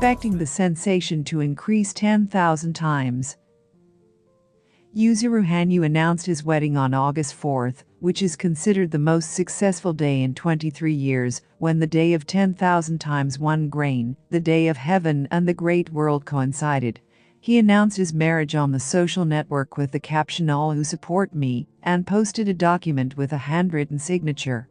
expecting the sensation to increase 10,000 times. Yuzuru Hanyu announced his wedding on August 4th, which is considered the most successful day in 23 years, when the day of 10,000 times 1 grain, the day of heaven and the great world coincided. He announced his marriage on the social network with the caption "All who support me," and posted a document with a handwritten signature.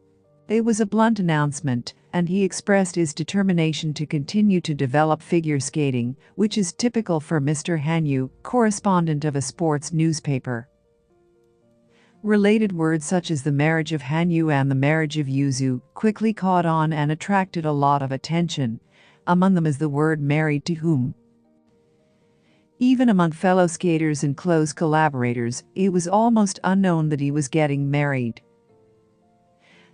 It was a blunt announcement, and he expressed his determination to continue to develop figure skating, which is typical for Mr. Hanyu, correspondent of a sports newspaper. Related words such as the marriage of Hanyu and the marriage of Yuzu quickly caught on and attracted a lot of attention. Among them is the word "married to whom." Even among fellow skaters and close collaborators, it was almost unknown that he was getting married.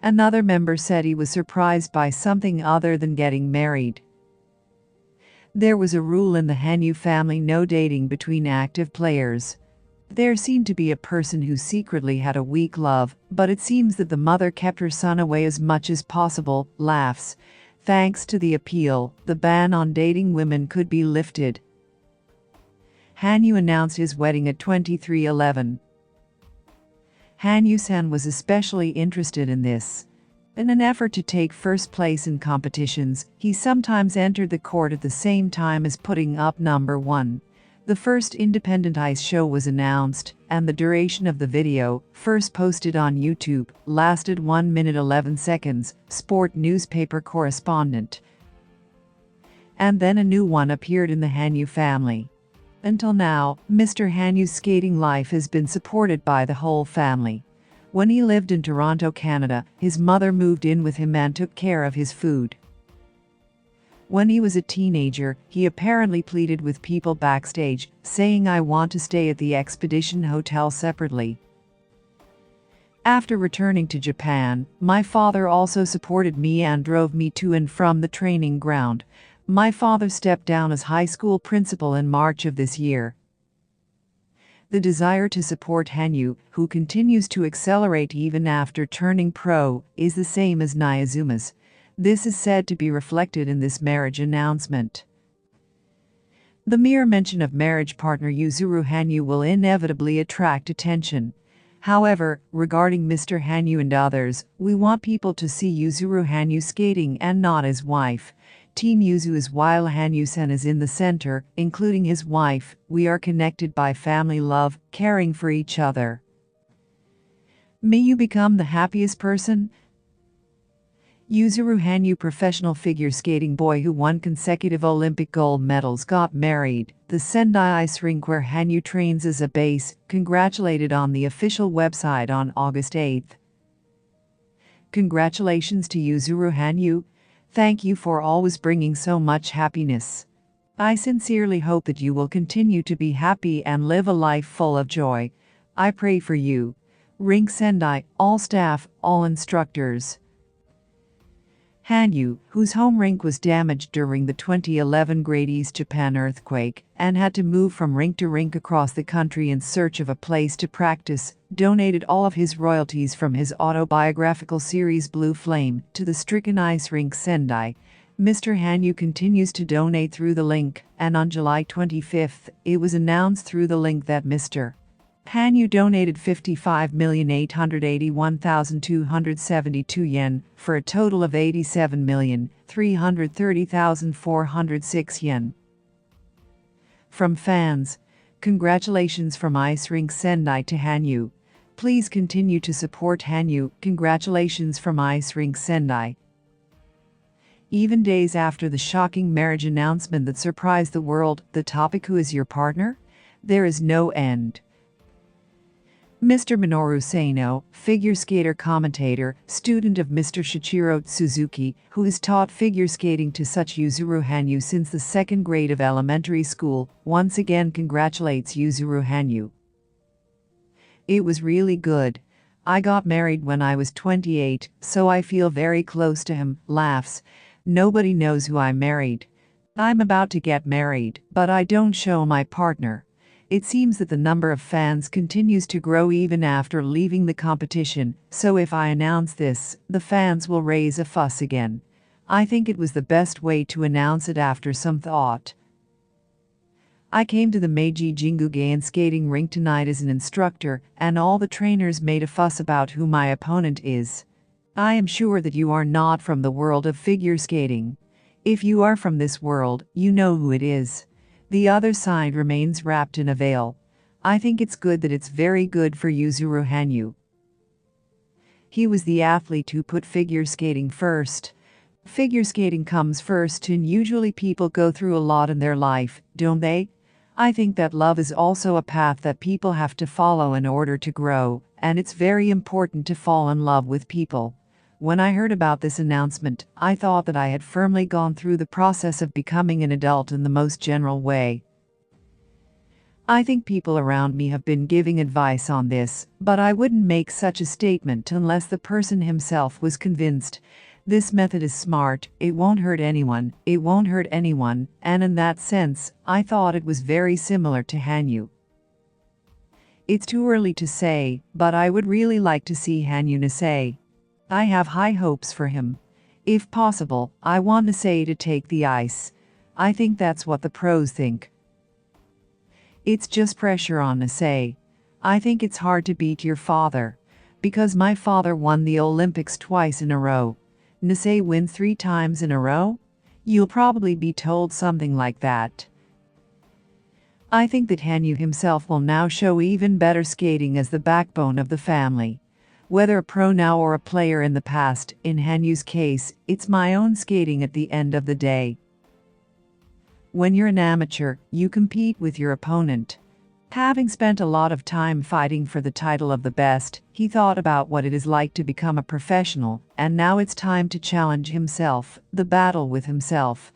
Another member said he was surprised by something other than getting married. There was a rule in the Hanyu family: no dating between active players. There seemed to be a person who secretly had a weak love, but it seems that the mother kept her son away as much as possible. Laughs. Thanks to the appeal, the ban on dating women could be lifted. Hanyu announced his wedding at 23:11. Hanyu-san was especially interested in this. In an effort to take first place in competitions, he sometimes entered the court at the same time as putting up number 1. The first independent ice show was announced, and the duration of the video, first posted on YouTube, lasted 1 minute 11 seconds, sport newspaper correspondent. And then a new one appeared in the Hanyu family. Until now, Mr. Hanyu's skating life has been supported by the whole family. When he lived in Toronto, Canada, his mother moved in with him and took care of his food. When he was a teenager, he apparently pleaded with people backstage, saying, "I want to stay at the Expedition Hotel separately." After returning to Japan, my father also supported me and drove me to and from the training ground. My father stepped down as high school principal in March of this year. The desire to support Hanyu, who continues to accelerate even after turning pro, is the same as Naizuma's. This is said to be reflected in this marriage announcement. The mere mention of marriage partner Yuzuru Hanyu will inevitably attract attention. However, regarding Mr. Hanyu and others, we want people to see Yuzuru Hanyu skating and not his wife. Team Yuzu is while Hanyu-san is in the center, including his wife. We are connected by family love, caring for each other. May you become the happiest person. Yuzuru Hanyu, professional figure skating boy who won consecutive Olympic gold medals, got married. The Sendai ice rink where Hanyu trains as a base, congratulated on the official website on August 8th. Congratulations to Yuzuru Hanyu. Thank you for always bringing so much happiness. I sincerely hope that you will continue to be happy and live a life full of joy. I pray for you. Rink Sendai, all staff, all instructors. Hanyu, whose home rink was damaged during the 2011 Great East Japan earthquake and had to move from rink to rink across the country in search of a place to practice, donated all of his royalties from his autobiographical series Blue Flame to the stricken ice rink Sendai. Mr. Hanyu continues to donate through the link, and on July 25th, it was announced through the link that Mr. Hanyu donated 55,881,272 yen, for a total of 87,330,406 yen. From fans, congratulations from Ice Rink Sendai to Hanyu. Please continue to support Hanyu. Congratulations from Ice Rink Sendai. Even days after the shocking marriage announcement that surprised the world, the topic "Who is your partner?" there is no end. Mr. Minoru Sano, figure skater commentator, student of Mr. Shichiro Suzuki, who has taught figure skating to such Yuzuru Hanyu since the 2nd grade of elementary school, once again congratulates Yuzuru Hanyu. It was really good. I got married when I was 28, so I feel very close to him. Laughs. Nobody knows who I married. I'm about to get married, but I don't show my partner. It seems that the number of fans continues to grow even after leaving the competition, so if I announce this, the fans will raise a fuss again. I think it was the best way to announce it after some thought. I came to the Meiji Jingugein skating rink tonight as an instructor, and all the trainers made a fuss about who my opponent is. I am sure that you are not from the world of figure skating. If you are from this world, you know who it is. The other side remains wrapped in a veil. I think it's good that it's very good for Yuzuru Hanyu. He was the athlete who put figure skating first. Figure skating comes first, and usually people go through a lot in their life, don't they? I think that love is also a path that people have to follow in order to grow, and it's very important to fall in love with people. When I heard about this announcement, I thought that I had firmly gone through the process of becoming an adult in the most general way. I think people around me have been giving advice on this, but I wouldn't make such a statement unless the person himself was convinced. This method is smart, it won't hurt anyone, and in that sense, I thought it was very similar to Hanyu. It's too early to say, but I would really like to see Hanyu Nisei. I have high hopes for him. If possible, I want Nisei to take the ice. I think that's what the pros think. It's just pressure on Nisei. I think it's hard to beat your father. Because my father won the Olympics twice in a row. Nisei win 3 times in a row? You'll probably be told something like that. I think that Hanyu himself will now show even better skating as the backbone of the family. Whether a pro now or a player in the past, in Hanyu's case, it's my own skating at the end of the day. When you're an amateur, you compete with your opponent. Having spent a lot of time fighting for the title of the best, he thought about what it is like to become a professional, and now it's time to challenge himself, the battle with himself.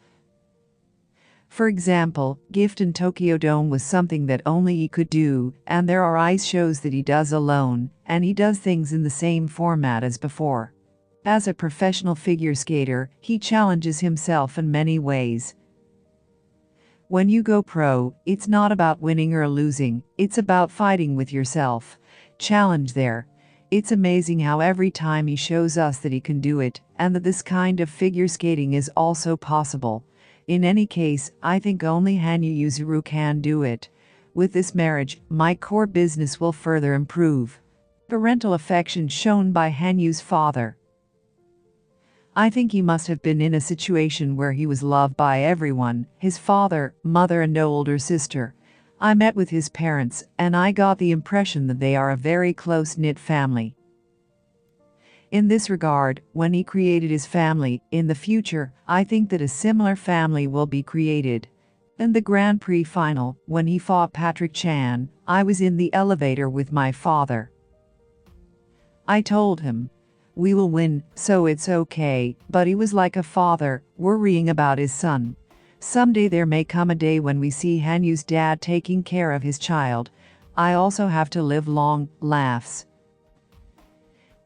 For example, Gift in Tokyo Dome was something that only he could do, and there are ice shows that he does alone, and he does things in the same format as before. As a professional figure skater, he challenges himself in many ways. When you go pro, it's not about winning or losing, it's about fighting with yourself. Challenge there. It's amazing how every time he shows us that he can do it, and that this kind of figure skating is also possible. In any case, I think only Hanyu Yuzuru can do it. With this marriage, my core business will further improve. Parental affection shown by Hanyu's father. I think he must have been in a situation where he was loved by everyone, his father, mother and older sister. I met with his parents, and I got the impression that they are a very close-knit family. In this regard, when he created his family, in the future, I think that a similar family will be created. In the Grand Prix final, when he fought Patrick Chan, I was in the elevator with my father. I told him, "We will win, so it's okay," but he was like a father, worrying about his son. Someday there may come a day when we see Hanyu's dad taking care of his child. I also have to live long, laughs.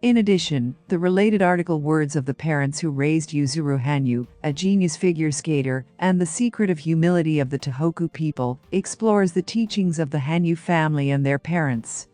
In addition, the related article Words of the Parents Who Raised Yuzuru Hanyu, a Genius Figure Skater, and the Secret of Humility of the Tohoku People, explores the teachings of the Hanyu family and their parents.